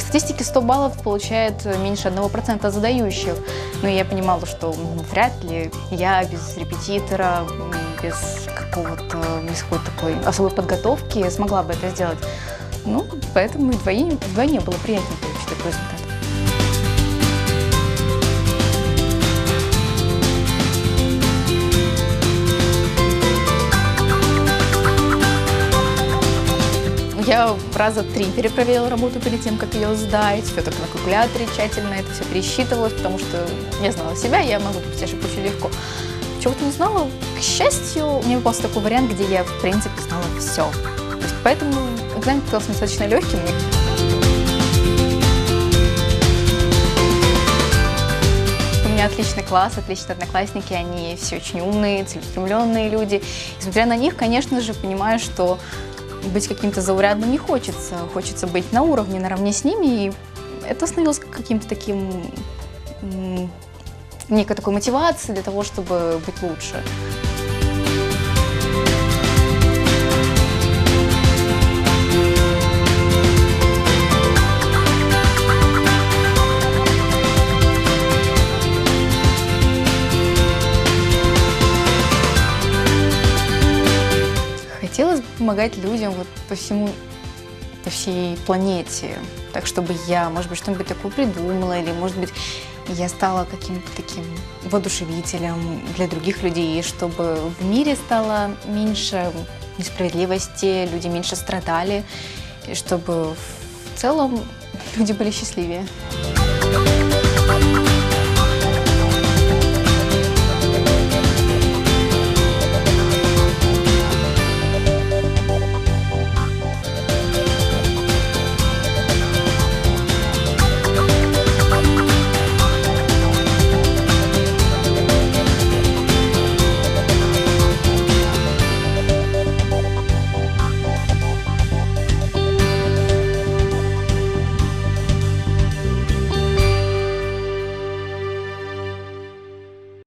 статистике 100 баллов получает меньше 1% задающих. Но я понимала, что вряд ли я без репетитора, без какой-то такой особой подготовки смогла бы это сделать. Ну, поэтому вдвойне было приятнее получить такой результат. Я раза 3 перепроверила работу перед тем, как ее сдать. Все только на калькуляторе тщательно это все пересчитывалось, потому что я знала себя, я могу допустить ошибку очень легко. Чего-то не знала, к счастью, мне попался такой вариант, где я, в принципе, знала все. Поэтому экзамен показался достаточно легким. У меня отличный класс, отличные одноклассники, они все очень умные, целеустремленные люди. И смотря на них, конечно же, понимаю, что быть каким-то заурядным не хочется. Хочется быть на уровне, наравне с ними. И это становилось каким-то таким, некой такой мотивацией для того, чтобы быть лучше. Хотелось бы помогать людям по всей планете, так чтобы я, может быть, что-нибудь такое придумала, или, может быть, я стала каким-то таким воодушевителем для других людей, чтобы в мире стало меньше несправедливости, люди меньше страдали, и чтобы в целом люди были счастливее.